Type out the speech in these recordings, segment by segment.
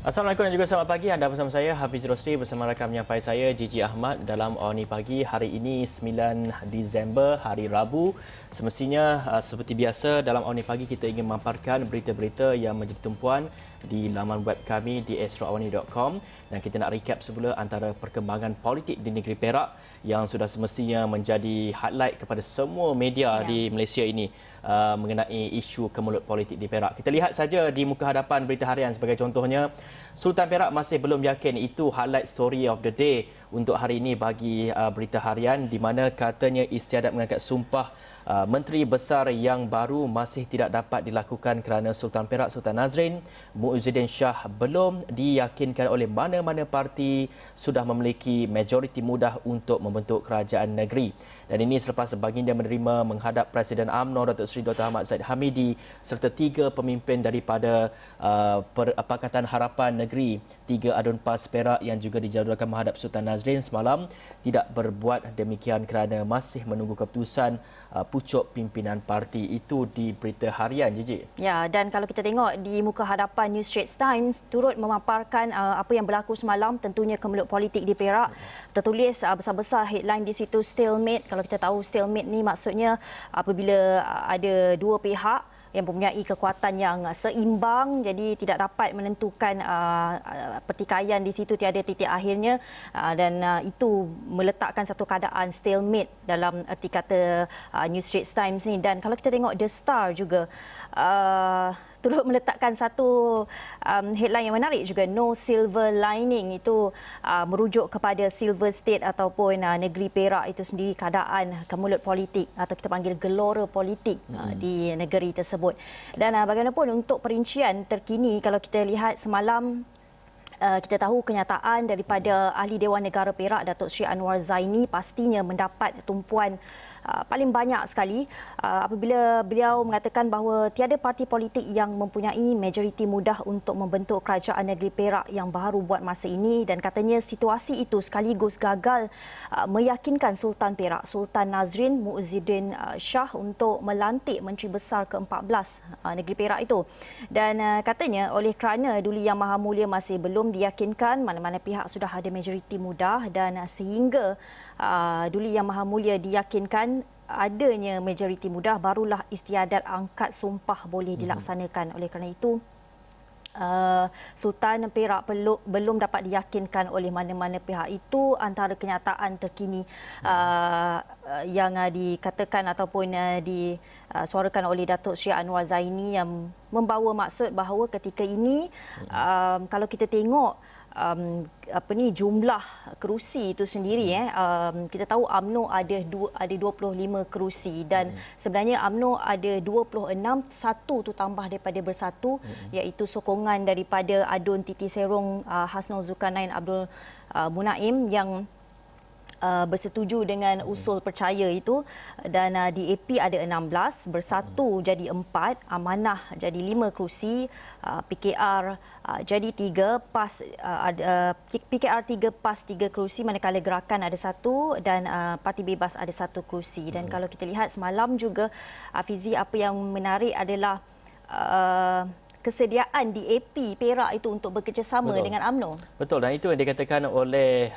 Assalamualaikum dan juga selamat pagi. Anda bersama saya Hafiz Rosli bersama rakan penyampai saya Gigi Ahmad dalam Awani Pagi hari ini 9 Disember hari Rabu. Semestinya seperti biasa dalam Awani Pagi kita ingin memaparkan berita-berita yang menjadi tumpuan di laman web kami di astroawani.com dan kita nak recap semula antara perkembangan politik di negeri Perak yang sudah semestinya menjadi highlight kepada semua media di Malaysia ini mengenai isu kemelut politik di Perak. Kita lihat saja di muka hadapan berita harian sebagai contohnya. Sultan Perak masih belum yakin, itu highlight story of the day untuk hari ini bagi berita harian, di mana katanya istiadat mengangkat sumpah Menteri Besar yang baru masih tidak dapat dilakukan kerana Sultan Perak Sultan Nazrin Muhyiddin Shah belum diyakinkan oleh mana-mana parti sudah memiliki majoriti mudah untuk membentuk kerajaan negeri. Dan ini selepas baginda menerima menghadap Presiden UMNO Datuk Seri Dr. Ahmad Zahid Hamidi serta 3 pemimpin daripada Pakatan Harapan Negeri, 3 adun PAS Perak yang juga dijadualkan menghadap Sultan Nazrin semalam tidak berbuat demikian kerana masih menunggu keputusan pucuk pimpinan parti. Itu di berita harian, Gigi. Ya, dan kalau kita tengok di muka hadapan New Straits Times turut memaparkan apa yang berlaku semalam, tentunya kemelut politik di Perak. Tertulis besar-besar headline di situ stalemate. Kalau kita tahu stalemate ni maksudnya apabila ada dua pihak yang mempunyai kekuatan yang seimbang, jadi tidak dapat menentukan pertikaian di situ, tiada titik akhirnya, dan itu meletakkan satu keadaan stalemate dalam erti kata New Straits Times ni. Dan kalau kita tengok The Star juga turut meletakkan satu headline yang menarik juga, no silver lining. Itu merujuk kepada silver state ataupun negeri Perak itu sendiri, keadaan kemelut politik atau kita panggil gelora politik di negeri tersebut. Dan bagaimanapun untuk perincian terkini, kalau kita lihat semalam, kita tahu kenyataan daripada Ahli Dewan Negara Perak Datuk Seri Anwar Zaini pastinya mendapat tumpuan paling banyak sekali apabila beliau mengatakan bahawa tiada parti politik yang mempunyai majoriti mudah untuk membentuk kerajaan negeri Perak yang baru buat masa ini, dan katanya situasi itu sekaligus gagal meyakinkan Sultan Perak Sultan Nazrin Muhyiddin Shah untuk melantik Menteri Besar ke-14 negeri Perak itu. Dan katanya oleh kerana Duli Yang Maha Mulia masih belum diyakinkan, mana-mana pihak sudah ada majoriti mudah, dan sehingga Duli Yang Maha Mulia diyakinkan adanya majoriti mudah, barulah istiadat angkat sumpah boleh dilaksanakan. Oleh kerana itu Sultan Perak belum dapat diyakinkan oleh mana-mana pihak. Itu antara kenyataan terkini yang dikatakan ataupun disuarakan oleh Datuk Seri Anwar Zaini, yang membawa maksud bahawa ketika ini kalau kita tengok jumlah kerusi itu sendiri, kita tahu UMNO ada 25 kerusi, dan sebenarnya UMNO ada 26, satu tu tambah daripada Bersatu, iaitu sokongan daripada Adun Titi Serong Hasnul Zulkarnain Abdul Munaim yang bersetuju dengan usul percaya itu. Dan DAP ada 16, Bersatu jadi 4, Amanah jadi 5 kerusi, PKR jadi 3, PAS PKR 3, PAS 3 kerusi, manakala Gerakan ada 1 dan Parti Bebas ada 1 kerusi. Dan kalau kita lihat semalam juga, Fizi, apa yang menarik adalah kesediaan DAP Perak itu untuk bekerjasama dengan UMNO. Betul, dan itu yang dikatakan oleh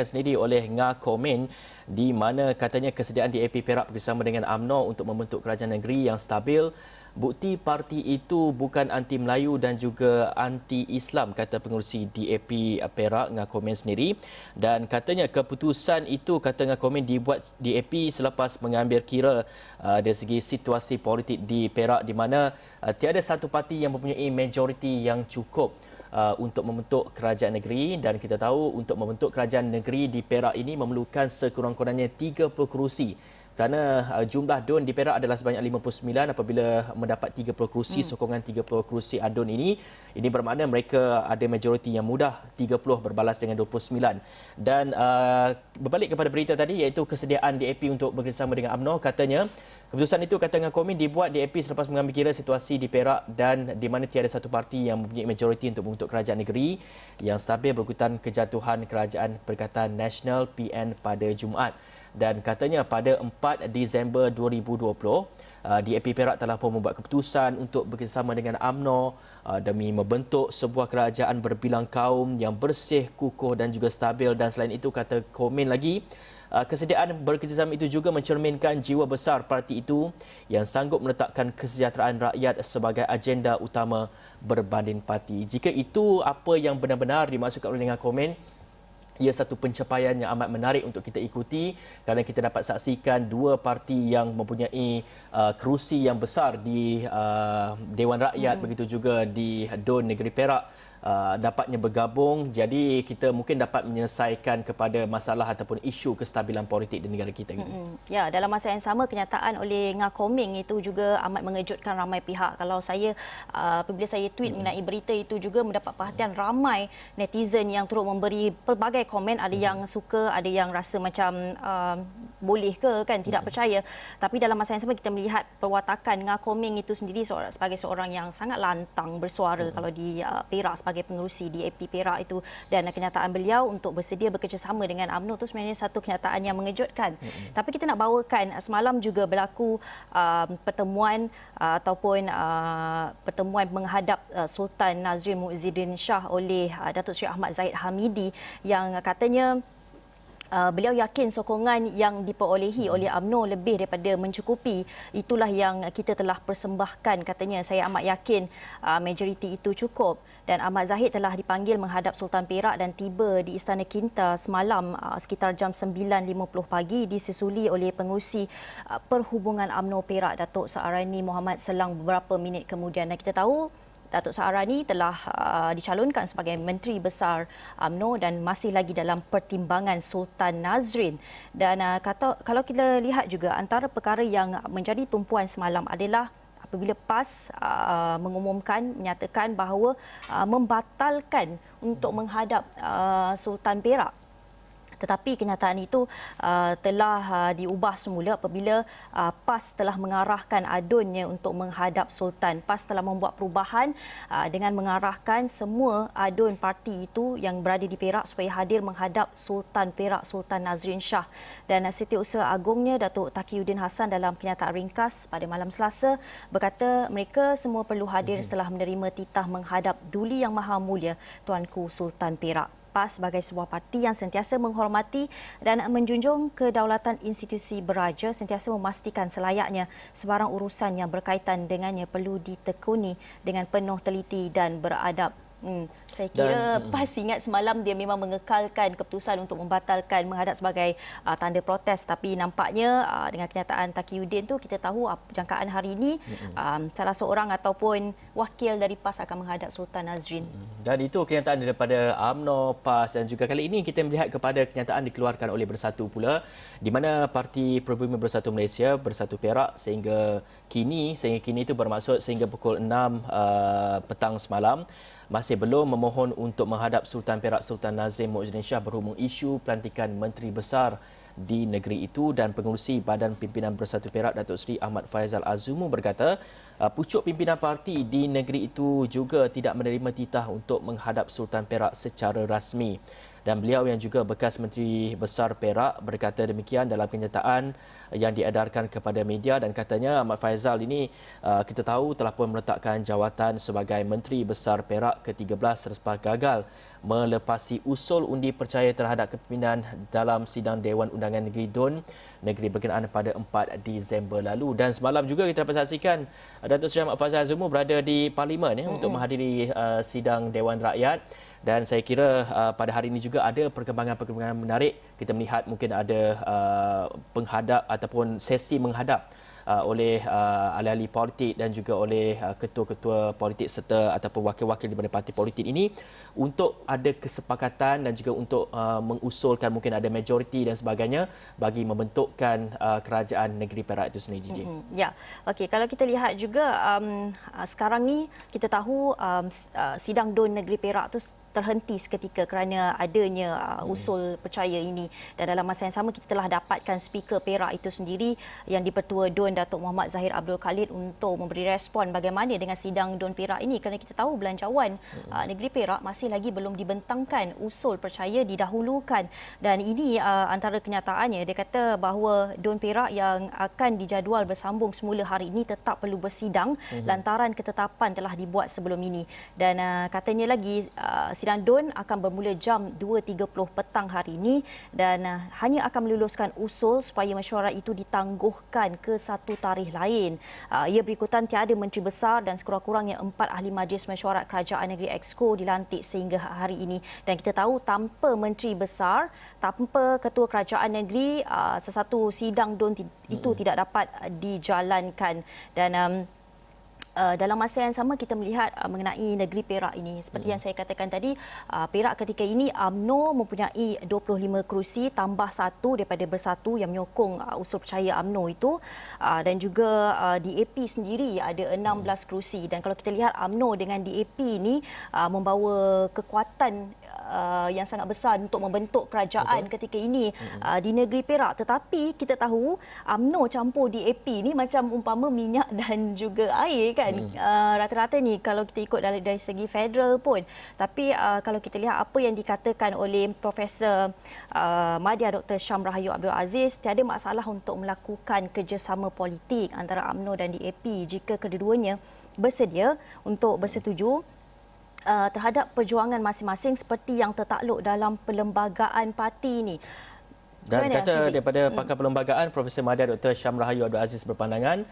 sendiri oleh Nga Komen, di mana katanya kesediaan DAP Perak bersama dengan UMNO untuk membentuk kerajaan negeri yang stabil. Bukti parti itu bukan anti Melayu dan juga anti Islam, kata pengurusi DAP Perak Nga Komen sendiri. Dan katanya keputusan itu, kata Nga Komen, dibuat DAP selepas mengambil kira dari segi situasi politik di Perak, di mana tiada satu parti yang mempunyai majoriti yang cukup untuk membentuk kerajaan negeri. Dan kita tahu untuk membentuk kerajaan negeri di Perak ini memerlukan sekurang-kurangnya 30 kerusi. Kerana jumlah DUN di Perak adalah sebanyak 59, apabila mendapat 30 kerusi, sokongan 30 kerusi ADUN ini bermakna mereka ada majoriti yang mudah, 30 berbalas dengan 29. Dan berbalik kepada berita tadi, iaitu kesediaan DAP untuk bekerjasama dengan UMNO, katanya keputusan itu, kata Nga Komen, dibuat DAP selepas mengambil kira situasi di Perak dan di mana tiada satu parti yang mempunyai majoriti untuk membentuk kerajaan negeri yang stabil berikutan kejatuhan Kerajaan Perikatan Nasional PN pada Jumaat. Dan katanya pada 4 Disember 2020, DAP Perak telah pun membuat keputusan untuk bekerjasama dengan UMNO demi membentuk sebuah kerajaan berbilang kaum yang bersih, kukuh dan juga stabil. Dan selain itu, kata komen lagi, kesediaan bekerjasama itu juga mencerminkan jiwa besar parti itu yang sanggup meletakkan kesejahteraan rakyat sebagai agenda utama berbanding parti. Jika itu apa yang benar-benar dimaksudkan oleh dengan komen, ia satu pencapaian yang amat menarik untuk kita ikuti kerana kita dapat saksikan dua parti yang mempunyai kerusi yang besar di Dewan Rakyat, begitu juga di DUN Negeri Perak dapatnya bergabung. Jadi kita mungkin dapat menyelesaikan kepada masalah ataupun isu kestabilan politik di negara kita. Ya, dalam masa yang sama kenyataan oleh Ngah Koming itu juga amat mengejutkan ramai pihak. Kalau saya apabila saya tweet mengenai berita itu juga mendapat perhatian ramai netizen yang turut memberi pelbagai komen. Ada yang suka, ada yang rasa macam boleh ke kan, tidak percaya. Tapi dalam masa yang sama kita melihat perwatakan Ngah Koming itu sendiri sebagai seorang yang sangat lantang bersuara kalau di Perak sebagai pengerusi DAP Perak itu, dan kenyataan beliau untuk bersedia bekerjasama dengan UMNO itu sebenarnya satu kenyataan yang mengejutkan. Tapi kita nak bawakan semalam juga berlaku pertemuan ataupun pertemuan menghadap Sultan Nazrin Muizzuddin Shah oleh Datuk Seri Ahmad Zahid Hamidi yang katanya beliau yakin sokongan yang diperolehi oleh UMNO lebih daripada mencukupi. Itulah yang kita telah persembahkan, katanya. Saya amat yakin majoriti itu cukup. Dan Ahmad Zahid telah dipanggil menghadap Sultan Perak dan tiba di Istana Kinta semalam sekitar jam 9.50 pagi, disusuli oleh pengerusi Perhubungan UMNO Perak, Datuk Saarani Muhammad, selang beberapa minit kemudian. Dan kita tahu Datuk Saarani telah dicalonkan sebagai Menteri Besar UMNO dan masih lagi dalam pertimbangan Sultan Nazrin. Dan kalau kita lihat juga antara perkara yang menjadi tumpuan semalam adalah apabila PAS menyatakan bahawa membatalkan untuk menghadap Sultan Perak. Tetapi kenyataan itu telah diubah semula apabila PAS telah mengarahkan adunnya untuk menghadap Sultan. PAS telah membuat perubahan dengan mengarahkan semua adun parti itu yang berada di Perak supaya hadir menghadap Sultan Perak, Sultan Nazrin Shah. Dan Setiausaha Agungnya Datuk Taqiyuddin Hassan dalam kenyataan ringkas pada malam Selasa berkata mereka semua perlu hadir setelah menerima titah menghadap Duli Yang Maha Mulia Tuanku Sultan Perak. PAS sebagai sebuah parti yang sentiasa menghormati dan menjunjung kedaulatan institusi beraja, sentiasa memastikan selayaknya sebarang urusan yang berkaitan dengannya perlu ditekuni dengan penuh teliti dan beradab. Saya kira PAS ingat semalam dia memang mengekalkan keputusan untuk membatalkan menghadap sebagai tanda protes, tapi nampaknya dengan kenyataan Taqiyuddin tu kita tahu jangkaan hari ini salah seorang ataupun wakil dari PAS akan menghadap Sultan Nazrin. Dan itu kenyataan daripada UMNO, PAS, dan juga kali ini kita melihat kepada kenyataan dikeluarkan oleh Bersatu pula, di mana Parti Perhubungan Bersatu Malaysia, Bersatu Perak sehingga kini itu bermaksud sehingga pukul 6 petang semalam masih belum memohon untuk menghadap Sultan Perak Sultan Nazrin Muizzuddin Shah berhubung isu pelantikan Menteri Besar di negeri itu. Dan pengerusi Badan Pimpinan Bersatu Perak Datuk Seri Ahmad Faizal Azumu berkata pucuk pimpinan parti di negeri itu juga tidak menerima titah untuk menghadap Sultan Perak secara rasmi. Dan beliau yang juga bekas Menteri Besar Perak berkata demikian dalam kenyataan yang diedarkan kepada media, dan katanya Ahmad Faizal ini kita tahu telah pun meletakkan jawatan sebagai Menteri Besar Perak ke-13 selepas gagal melepasi usul undi percaya terhadap kepimpinan dalam sidang Dewan Undangan Negeri DUN negeri berkenaan pada 4 Disember lalu. Dan semalam juga kita dapat saksikan Datuk Seri Ahmad Faizal Azumu berada di Parlimen untuk menghadiri sidang Dewan Rakyat. Dan saya kira pada hari ini juga ada perkembangan-perkembangan menarik. Kita melihat mungkin ada penghadap ataupun sesi menghadap oleh ahli-ahli politik dan juga oleh ketua-ketua politik serta ataupun wakil-wakil daripada parti politik ini untuk ada kesepakatan dan juga untuk mengusulkan mungkin ada majoriti dan sebagainya bagi membentukkan kerajaan negeri Perak itu sendiri. Gigi. Ya, okey. Kalau kita lihat juga sekarang ni kita tahu sidang DUN negeri Perak tu terhenti seketika kerana adanya usul percaya ini. Dan dalam masa yang sama kita telah dapatkan Speaker Perak itu sendiri yang di-Pertua DUN Datuk Muhammad Zahir Abdul Khalid untuk memberi respon bagaimana dengan sidang DUN Perak ini, kerana kita tahu Belanjawan Negeri Perak masih lagi belum dibentangkan usul percaya didahulukan. Dan ini antara kenyataannya, dia kata bahawa DUN Perak yang akan dijadual bersambung semula hari ini tetap perlu bersidang lantaran ketetapan telah dibuat sebelum ini. Dan katanya lagi sidang DUN akan bermula jam 2.30 petang hari ini dan hanya akan meluluskan usul supaya mesyuarat itu ditangguhkan ke satu tarikh lain. Ia berikutan tiada Menteri Besar dan sekurang-kurangnya 4 ahli Majlis Mesyuarat Kerajaan Negeri Exco dilantik sehingga hari ini. Dan kita tahu tanpa Menteri Besar, tanpa Ketua Kerajaan Negeri, sesuatu sidang DUN itu tidak dapat dijalankan. Dan dalam masa yang sama kita melihat mengenai negeri Perak ini. Seperti yang saya katakan tadi, Perak ketika ini UMNO mempunyai 25 kerusi tambah satu daripada Bersatu yang menyokong usul percaya UMNO itu. Dan juga DAP sendiri ada 16 kerusi. Dan kalau kita lihat UMNO dengan DAP ini membawa kekuatan yang sangat besar untuk membentuk kerajaan ketika ini di negeri Perak. Tetapi kita tahu UMNO campur DAP ni macam umpama minyak dan juga air kan. Rata-rata ni kalau kita ikut dari segi federal pun. Tapi kalau kita lihat apa yang dikatakan oleh Profesor Madya Dr. Syam Rahayu Abdul Aziz, tiada masalah untuk melakukan kerjasama politik antara UMNO dan DAP jika kedua-duanya bersedia untuk bersetuju terhadap perjuangan masing-masing seperti yang tertakluk dalam perlembagaan parti ini. Dan kata daripada pakar perlembagaan, Profesor Madya Dr. Syam Rahayu Abdul Aziz berpandangan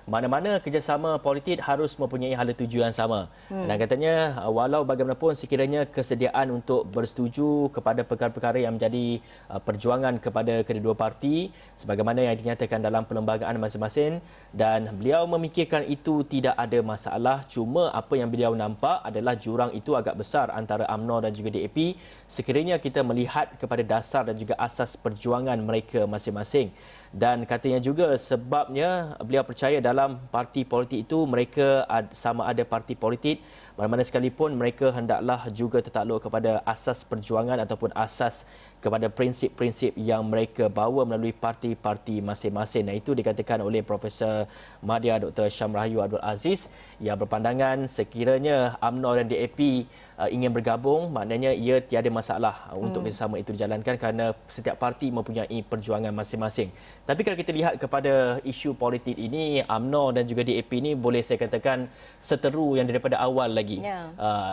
mana-mana kerjasama politik harus mempunyai hala tuju yang sama. Dan katanya walau bagaimanapun sekiranya kesediaan untuk bersetuju kepada perkara-perkara yang menjadi perjuangan kepada kedua-dua parti sebagaimana yang dinyatakan dalam perlembagaan masing-masing, dan beliau memikirkan itu tidak ada masalah, cuma apa yang beliau nampak adalah jurang itu agak besar antara UMNO dan juga DAP sekiranya kita melihat kepada dasar dan juga asas perjuangan mereka masing-masing. Dan katanya juga sebabnya beliau percaya dalam parti politik itu mereka sama ada parti politik mana-mana sekalipun mereka hendaklah juga tertakluk kepada asas perjuangan ataupun asas kepada prinsip-prinsip yang mereka bawa melalui parti-parti masing-masing. Dan itu dikatakan oleh Profesor Madya Dr. Syam Rahayu Abdul Aziz yang berpandangan sekiranya UMNO dan DAP ingin bergabung, maknanya ia tiada masalah untuk kerjasama itu dijalankan kerana setiap parti mempunyai perjuangan masing-masing. Tapi kalau kita lihat kepada isu politik ini, UMNO dan juga DAP ini boleh saya katakan seteru yang daripada awal lagi.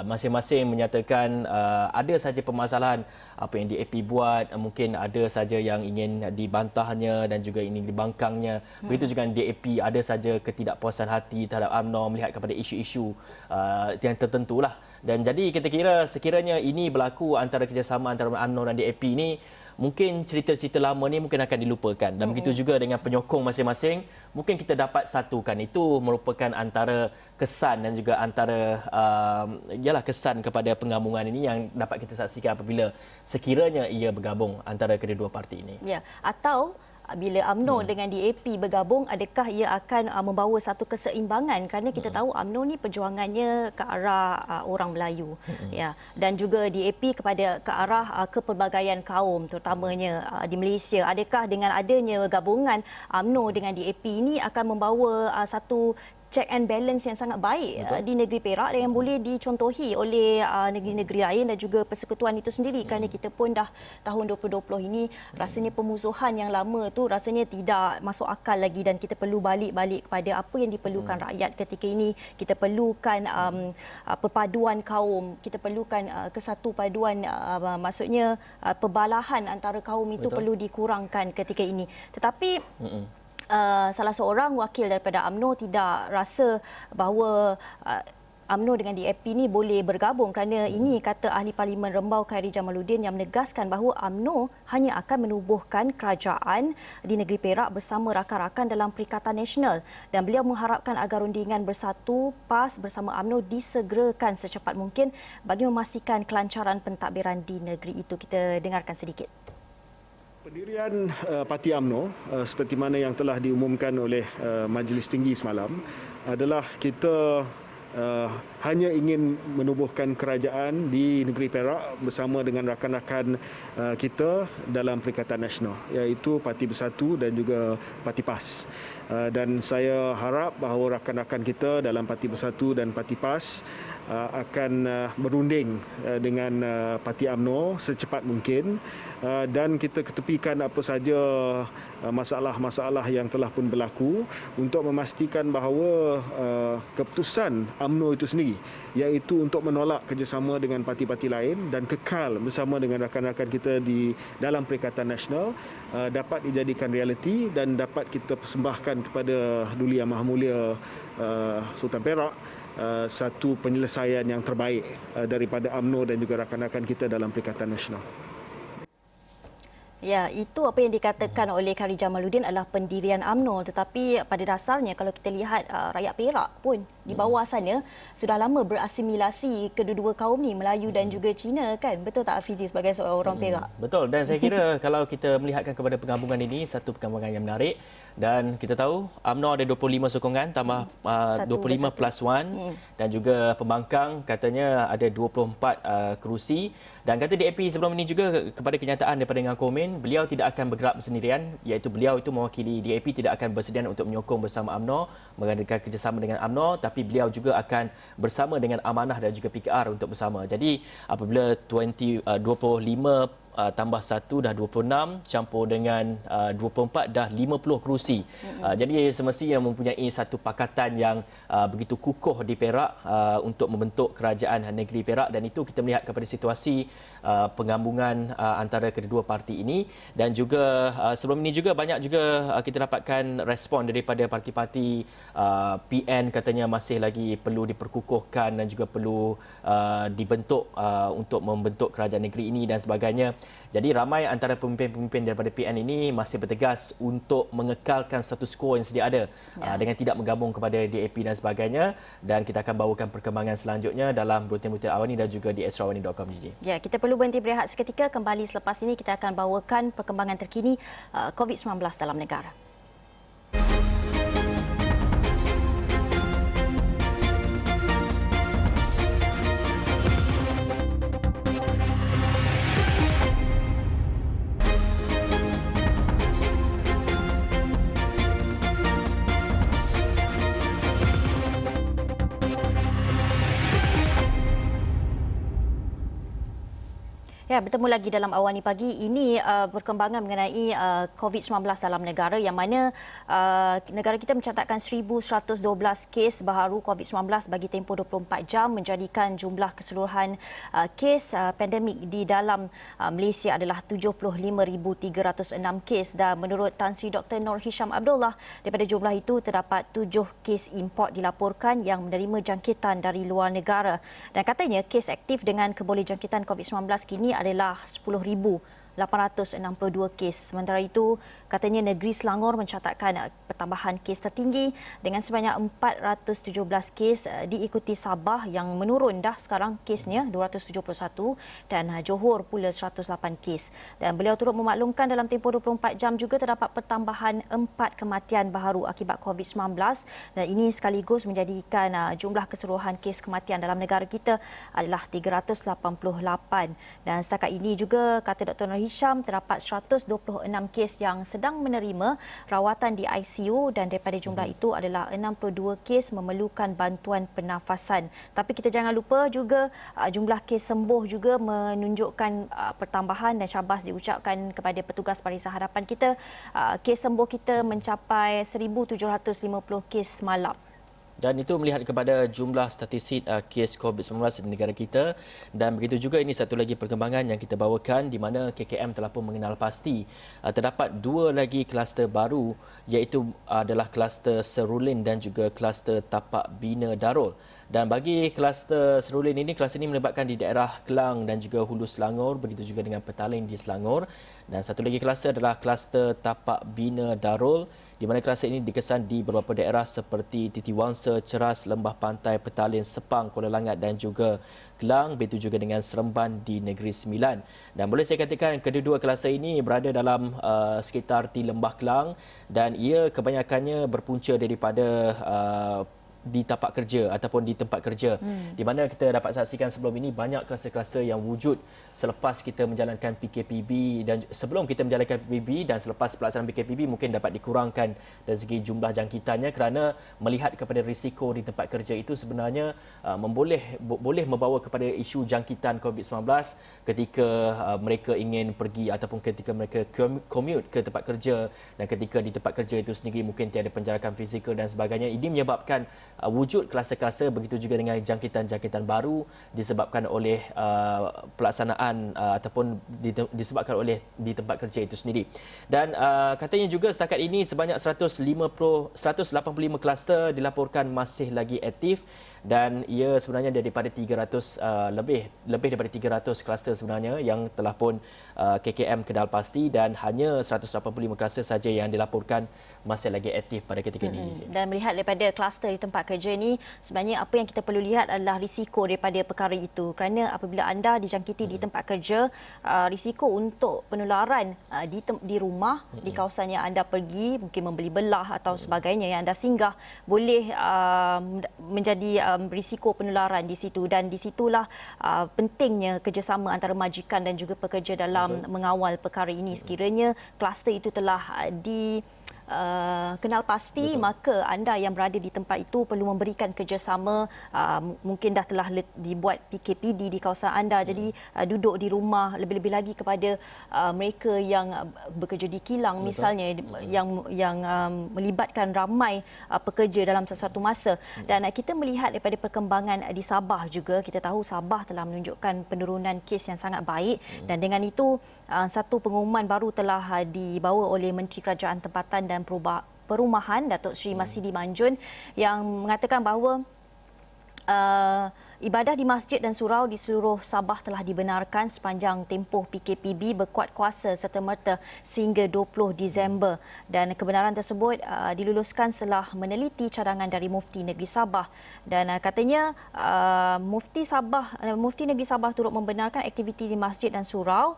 Masing-masing menyatakan ada saja permasalahan apa yang DAP buat, mungkin ada saja yang ingin dibantahnya dan juga ingin dibangkangnya. Begitu juga DAP ada saja ketidakpuasan hati terhadap UMNO melihat kepada isu-isu yang tertentulah. Dan jadi kita kira sekiranya ini berlaku antara kerjasama antara UMNO dan DAP ini, mungkin cerita-cerita lama ni mungkin akan dilupakan. Dan begitu juga dengan penyokong masing-masing, mungkin kita dapat satukan. Itu merupakan antara kesan dan juga antara kesan kepada penggabungan ini yang dapat kita saksikan apabila sekiranya ia bergabung antara kedua-dua parti ini. Ya, atau bila UMNO dengan DAP bergabung, adakah ia akan membawa satu keseimbangan, kerana kita tahu UMNO ni perjuangannya ke arah orang Melayu, ya, dan juga DAP ke arah kepelbagaian kaum terutamanya di Malaysia. Adakah dengan adanya gabungan UMNO dengan DAP ini akan membawa satu check and balance yang sangat baik di negeri Perak yang boleh dicontohi oleh negeri-negeri lain dan juga persekutuan itu sendiri, kerana kita pun dah tahun 2020 ini rasanya pemusuhan yang lama tu rasanya tidak masuk akal lagi, dan kita perlu balik kepada apa yang diperlukan rakyat ketika ini. Kita perlukan perpaduan kaum, kita perlukan kesatu paduan, maksudnya perbalahan antara kaum itu perlu dikurangkan ketika ini. Tetapi salah seorang wakil daripada UMNO tidak rasa bahawa UMNO dengan DAP ini boleh bergabung, kerana ini kata ahli Parlimen Rembau Khairi Jamaluddin yang menegaskan bahawa UMNO hanya akan menubuhkan kerajaan di negeri Perak bersama rakan-rakan dalam Perikatan Nasional, dan beliau mengharapkan agar rundingan Bersatu PAS bersama UMNO disegerakan secepat mungkin bagi memastikan kelancaran pentadbiran di negeri itu. Kita dengarkan sedikit. Pendirian Parti UMNO seperti mana yang telah diumumkan oleh Majlis Tinggi semalam adalah kita hanya ingin menubuhkan kerajaan di negeri Perak bersama dengan rakan-rakan kita dalam Perikatan Nasional, iaitu Parti Bersatu dan juga Parti PAS. Dan saya harap bahawa rakan-rakan kita dalam Parti Bersatu dan Parti PAS akan berunding dengan Parti UMNO secepat mungkin dan kita ketepikan apa saja masalah-masalah yang telah pun berlaku untuk memastikan bahawa keputusan UMNO itu sendiri, iaitu untuk menolak kerjasama dengan parti-parti lain dan kekal bersama dengan rakan-rakan kita di dalam Perikatan Nasional, dapat dijadikan realiti dan dapat kita persembahkan kepada Duli Yang Maha Mulia Sultan Perak satu penyelesaian yang terbaik daripada UMNO dan juga rakan-rakan kita dalam Perikatan Nasional. Ya, itu apa yang dikatakan oleh Kari Jamaluddin adalah pendirian UMNO, tetapi pada dasarnya kalau kita lihat rakyat Perak pun di bawah sana sudah lama berasimilasi kedua-dua kaum ni, Melayu dan juga Cina, kan? Betul tak Hafizi sebagai seorang orang Perak? Betul, dan saya kira kalau kita melihatkan kepada penggabungan ini, satu penggabungan yang menarik, dan kita tahu UMNO ada 25 sokongan tambah 25 plus 1 dan juga pembangkang katanya ada 24 kerusi, dan kata DAP sebelum ini juga kepada kenyataan daripada Ngan Komen, beliau tidak akan bergerak bersendirian, iaitu beliau itu mewakili DAP tidak akan bersedia untuk menyokong bersama UMNO, mengadakan kerjasama dengan UMNO, tapi beliau juga akan bersama dengan Amanah dan juga PKR untuk bersama. Jadi apabila 25 tambah 1 dah 26, campur dengan 24 dah 50 kerusi. Jadi semestinya mempunyai satu pakatan yang begitu kukuh di Perak untuk membentuk kerajaan negeri Perak, dan itu kita melihat kepada situasi penggabungan antara kedua parti ini. Dan juga sebelum ini juga banyak juga kita dapatkan respon daripada parti-parti PN, katanya masih lagi perlu diperkukuhkan dan juga perlu dibentuk untuk membentuk kerajaan negeri ini dan sebagainya. Jadi ramai antara pemimpin-pemimpin daripada PN ini masih bertegas untuk mengekalkan status quo yang sedia ada dengan tidak menggabung kepada DAP dan sebagainya, dan kita akan bawakan perkembangan selanjutnya dalam Bulletin-Bulletin Awal ini dan juga di extrawani.com. Ya, kita perlu berhenti berehat seketika. Kembali selepas ini kita akan bawakan perkembangan terkini COVID-19 dalam negara. Ya, bertemu lagi dalam Awani Pagi. Ini perkembangan mengenai COVID-19 dalam negara, yang mana negara kita mencatatkan 1,112 kes baharu COVID-19 bagi tempoh 24 jam, menjadikan jumlah keseluruhan kes pandemik di dalam Malaysia adalah 75,306 kes. Dan menurut Tan Sri Dr. Noor Hisham Abdullah, daripada jumlah itu terdapat 7 kes import dilaporkan yang menerima jangkitan dari luar negara. Dan katanya kes aktif dengan kebolehjangkitan COVID-19 kini adalah 10,862 kes. Sementara itu, katanya negeri Selangor mencatatkan pertambahan kes tertinggi dengan sebanyak 417 kes, diikuti Sabah yang menurun dah sekarang kesnya 271 dan Johor pula 108 kes. Dan beliau turut memaklumkan dalam tempoh 24 jam juga terdapat pertambahan 4 kematian baharu akibat COVID-19, dan ini sekaligus menjadikan jumlah keseluruhan kes kematian dalam negara kita adalah 388. Dan setakat ini juga kata Dr. Noor Hisham terdapat 126 kes yang sedang menerima rawatan di ICU, dan daripada jumlah itu adalah 62 kes memerlukan bantuan pernafasan. Tapi kita jangan lupa juga jumlah kes sembuh juga menunjukkan pertambahan, dan syabas diucapkan kepada petugas Barisan Harapan kita. Kes sembuh kita mencapai 1,750 kes semalam. Dan itu melihat kepada jumlah statistik kes COVID-19 di negara kita. Dan begitu juga ini satu lagi perkembangan yang kita bawakan, di mana KKM telah pun mengenal pasti terdapat 2 lagi kluster baru, iaitu adalah kluster Serulin dan juga kluster Tapak Bina Darul. Dan bagi kluster Serulin ini, kluster ini melibatkan di daerah Kelang dan juga Hulu Selangor, begitu juga dengan Petaling di Selangor. Dan satu lagi kluster adalah kluster Tapak Bina Darul, di mana kluster ini dikesan di beberapa daerah seperti Titiwangsa, Ceras, Lembah Pantai, Petaling, Sepang, Kuala Langat dan juga Kelang, begitu juga dengan Seremban di Negeri Sembilan. Dan boleh saya katakan kedua-dua kluster ini berada dalam sekitar di Lembah Kelang, dan ia kebanyakannya berpunca daripada di tapak kerja ataupun di tempat kerja. Di mana kita dapat saksikan sebelum ini banyak kluster-kluster yang wujud selepas kita menjalankan PKPB dan sebelum kita menjalankan PKPB dan selepas pelaksanaan PKPB mungkin dapat dikurangkan dari segi jumlah jangkitannya kerana melihat kepada risiko di tempat kerja itu sebenarnya boleh membawa kepada isu jangkitan COVID-19 ketika mereka ingin pergi ataupun ketika mereka commute ke tempat kerja dan ketika di tempat kerja itu sendiri mungkin tiada penjarakan fizikal dan sebagainya. Ini menyebabkan wujud kluster-kluster, begitu juga dengan jangkitan-jangkitan baru disebabkan oleh pelaksanaan ataupun disebabkan oleh di tempat kerja itu sendiri. Dan katanya juga setakat ini sebanyak 185 kluster dilaporkan masih lagi aktif dan ia sebenarnya daripada 300 lebih daripada 300 kluster sebenarnya yang telah pun KKM kenal pasti dan hanya 185 kluster saja yang dilaporkan masih lagi aktif pada ketika ini. Dan melihat daripada kluster di tempat kerja ini, sebenarnya apa yang kita perlu lihat adalah risiko daripada perkara itu. Kerana apabila anda dijangkiti di tempat kerja, risiko untuk penularan di rumah, di kawasan yang anda pergi, mungkin membeli belah atau sebagainya yang anda singgah, boleh menjadi risiko penularan di situ. Dan di situlah pentingnya kerjasama antara majikan dan juga pekerja dalam mengawal perkara ini. Sekiranya kluster itu telah kenal pasti, maka anda yang berada di tempat itu perlu memberikan kerjasama. Mungkin dah telah dibuat PKPD di kawasan anda, jadi duduk di rumah. Lebih-lebih lagi kepada mereka yang bekerja di kilang misalnya, yang melibatkan ramai pekerja dalam sesuatu masa. Dan kita melihat daripada perkembangan di Sabah juga, kita tahu Sabah telah menunjukkan penurunan kes yang sangat baik dan dengan itu satu pengumuman baru telah dibawa oleh Menteri Kerajaan Tempatan dan Perumahan Datuk Seri Masidi Manjun yang mengatakan bahawa ibadah di masjid dan surau di seluruh Sabah telah dibenarkan sepanjang tempoh PKPB berkuat kuasa serta-merta sehingga 20 Disember dan kebenaran tersebut diluluskan setelah meneliti cadangan dari Mufti Negeri Sabah dan katanya Mufti Negeri Sabah turut membenarkan aktiviti di masjid dan surau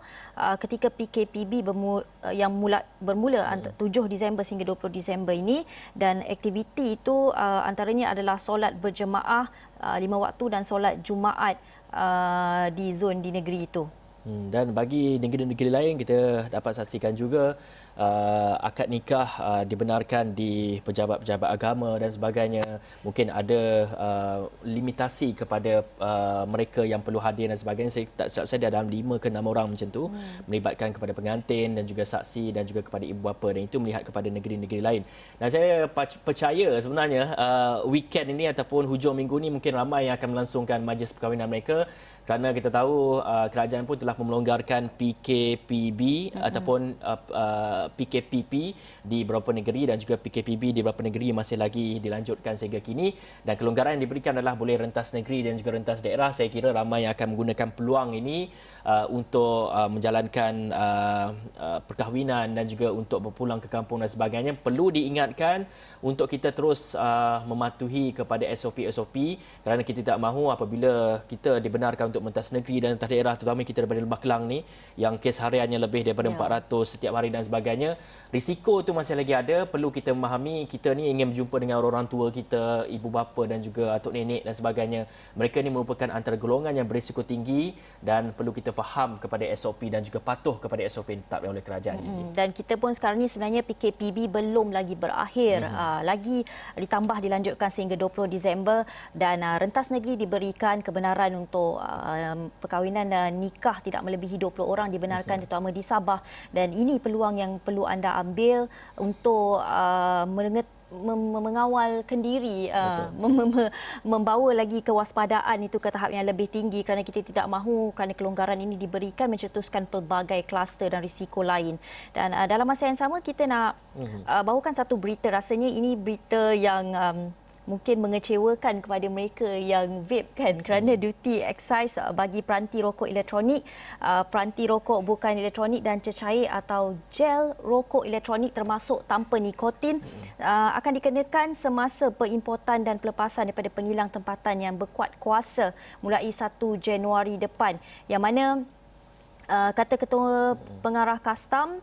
ketika PKPB yang bermula 7 Disember hingga 20 Disember ini dan aktiviti itu antaranya adalah solat berjemaah 5 waktu dan solat Jumaat di zon di negeri itu. Dan bagi negeri-negeri lain kita dapat saksikan juga akad nikah dibenarkan di pejabat-pejabat agama dan sebagainya. Mungkin ada limitasi kepada mereka yang perlu hadir dan sebagainya. Saya ada dalam 5 ke 6 orang macam tu, melibatkan kepada pengantin dan juga saksi dan juga kepada ibu bapa, dan itu melihat kepada negeri-negeri lain. Dan saya percaya sebenarnya weekend ini ataupun hujung minggu ini mungkin ramai yang akan melangsungkan majlis perkahwinan mereka kerana kita tahu kerajaan pun telah melonggarkan PKPB ataupun PKPP di beberapa negeri dan juga PKPB di beberapa negeri masih lagi dilanjutkan sehingga kini dan kelonggaran yang diberikan adalah boleh rentas negeri dan juga rentas daerah. Saya kira ramai yang akan menggunakan peluang ini untuk menjalankan perkahwinan dan juga untuk berpulang ke kampung dan sebagainya. Perlu diingatkan untuk kita terus mematuhi kepada SOP-SOP kerana kita tidak mahu apabila kita dibenarkan untuk mentas negeri dan rentas daerah, terutama kita daripada Lembah Kelang ni yang kes hariannya lebih daripada 400 setiap hari dan sebagainya. Risiko itu masih lagi ada. Perlu kita memahami kita ni ingin berjumpa dengan orang tua kita, ibu bapa dan juga atuk nenek dan sebagainya. Mereka ni merupakan antara golongan yang berisiko tinggi dan perlu kita faham kepada SOP dan juga patuh kepada SOP yang ditetapkan oleh kerajaan. Dan kita pun sekarang ni sebenarnya PKPB belum lagi berakhir. Lagi ditambah dilanjutkan sehingga 20 Disember dan rentas negeri diberikan kebenaran untuk perkahwinan dan nikah tidak melebihi 20 orang dibenarkan terutama di Sabah dan ini peluang yang perlu anda ambil untuk mengawal kendiri, membawa lagi kewaspadaan itu ke tahap yang lebih tinggi kerana kita tidak mahu kerana kelonggaran ini diberikan mencetuskan pelbagai kluster dan risiko lain. Dan dalam masa yang sama kita nak bawakan satu berita, rasanya ini berita yang mungkin mengecewakan kepada mereka yang vape kan kerana duty excise bagi peranti rokok elektronik, peranti rokok bukan elektronik dan cecair atau gel rokok elektronik termasuk tanpa nikotin akan dikenakan semasa perimportan dan pelepasan daripada pengilang tempatan yang berkuat kuasa mulai 1 Januari depan yang mana Kata Ketua Pengarah Kastam,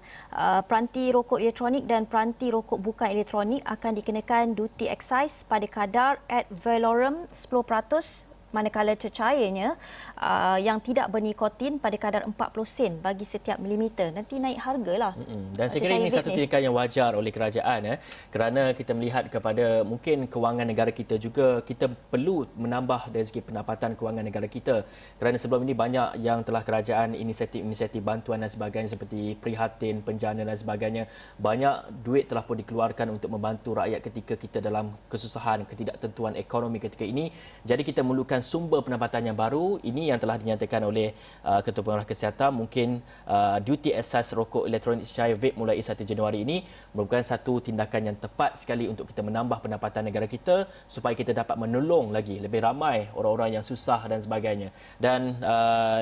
peranti rokok elektronik dan peranti rokok bukan elektronik akan dikenakan duty excise pada kadar ad valorem 10%, manakala cecairnya yang tidak bernikotin pada kadar 40 sen bagi setiap milimeter. Nanti naik hargalah. Dan saya kira ini satu tindakan yang wajar oleh kerajaan kerana kita melihat kepada mungkin kewangan negara kita juga, kita perlu menambah dari segi pendapatan kewangan negara kita. Kerana sebelum ini banyak yang telah kerajaan inisiatif bantuan dan sebagainya seperti prihatin, penjana dan sebagainya. Banyak duit telah pun dikeluarkan untuk membantu rakyat ketika kita dalam kesusahan, ketidaktentuan ekonomi ketika ini. Jadi kita memerlukan sumber pendapatan yang baru. Ini yang telah dinyatakan oleh Ketua Pengarah Kesihatan. Mungkin duty excise rokok elektronik cair vape mulai 1 Januari ini merupakan satu tindakan yang tepat sekali untuk kita menambah pendapatan negara kita supaya kita dapat menolong lagi lebih ramai orang-orang yang susah dan sebagainya. Dan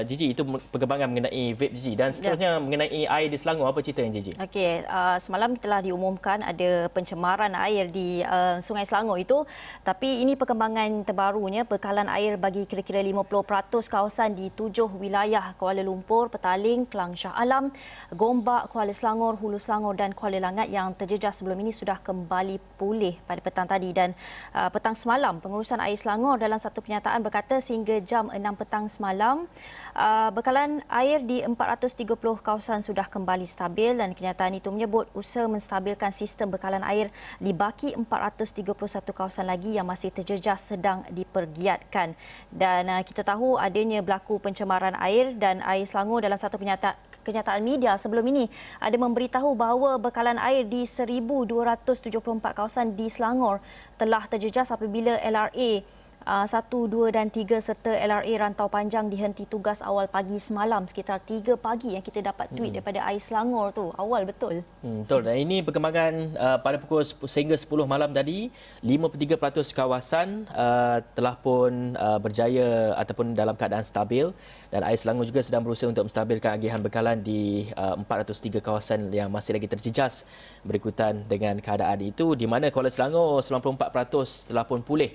Gigi, itu perkembangan mengenai vape Gigi. Dan seterusnya mengenai air di Selangor, apa cerita yang Gigi? Okey, semalam telah diumumkan ada pencemaran air di Sungai Selangor itu, tapi ini perkembangan terbarunya. Bekalan air bagi kira-kira 50% kawasan di 7 wilayah Kuala Lumpur, Petaling, Kelang Shah Alam, Gombak, Kuala Selangor, Hulu Selangor dan Kuala Langat yang terjejas sebelum ini sudah kembali pulih pada petang tadi. Dan petang semalam, Pengurusan Air Selangor dalam satu kenyataan berkata sehingga jam 6 petang semalam, bekalan air di 430 kawasan sudah kembali stabil, dan kenyataan itu menyebut usaha menstabilkan sistem bekalan air di baki 431 kawasan lagi yang masih terjejas sedang dipergiatkan. Dan kita tahu adanya berlaku pencemaran air, dan Air Selangor dalam satu kenyataan media sebelum ini ada memberitahu bahawa bekalan air di 1,274 kawasan di Selangor telah terjejas apabila LRA 1, 2 dan 3 serta LRA Rantau Panjang dihenti tugas awal pagi semalam sekitar 3 pagi yang kita dapat tweet daripada Air Selangor tu. Awal betul. Betul. Dan ini perkembangan pada pukul sehingga 10 malam tadi, 53% kawasan telah pun berjaya ataupun dalam keadaan stabil, dan Air Selangor juga sedang berusaha untuk menstabilkan agihan bekalan di 403 kawasan yang masih lagi terjejas berikutan dengan keadaan itu, di mana Kuala Selangor 94% telah pun pulih.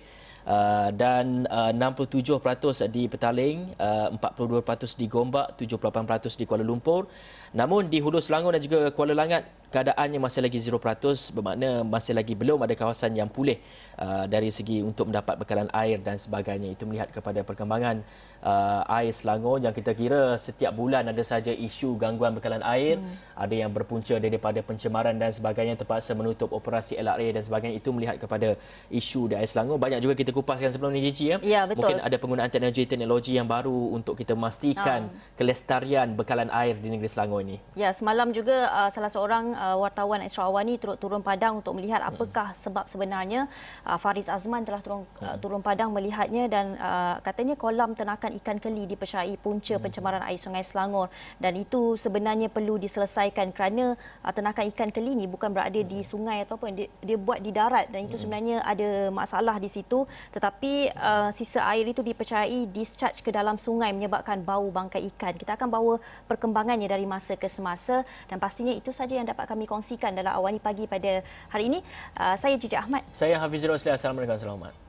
Dan 67% di Petaling, 42% di Gombak, 78% di Kuala Lumpur. Namun di Hulu Selangor dan juga Kuala Langat keadaannya masih lagi 0%, bermakna masih lagi belum ada kawasan yang pulih dari segi untuk mendapat bekalan air dan sebagainya. Itu melihat kepada perkembangan Air Selangor yang kita kira setiap bulan ada saja isu gangguan bekalan air, ada yang berpunca daripada pencemaran dan sebagainya, terpaksa menutup operasi LRA dan sebagainya. Itu melihat kepada isu di Air Selangor. Banyak juga kita kupaskan sebelum ni, Gigi. Ya, betul. Mungkin ada penggunaan teknologi yang baru untuk kita memastikan kelestarian bekalan air di negeri Selangor ini. Ya, semalam juga salah seorang wartawan Extra Awani turun padang untuk melihat apakah sebab sebenarnya. Faris Azman telah turun padang melihatnya, dan katanya kolam ternakan ikan keli dipercayai punca pencemaran air Sungai Selangor, dan itu sebenarnya perlu diselesaikan kerana ternakan ikan keli ni bukan berada di sungai ataupun dia buat di darat, dan itu sebenarnya ada masalah di situ. Tetapi sisa air itu dipercayai discharge ke dalam sungai menyebabkan bau bangkai ikan. Kita akan bawa perkembangannya dari masa ke semasa, dan pastinya itu saja yang dapat kami kongsikan dalam Awani Pagi pada hari ini. Saya Cici Ahmad. Saya Hafiz Rosli. Assalamualaikum warahmatullahi wabarakatuh.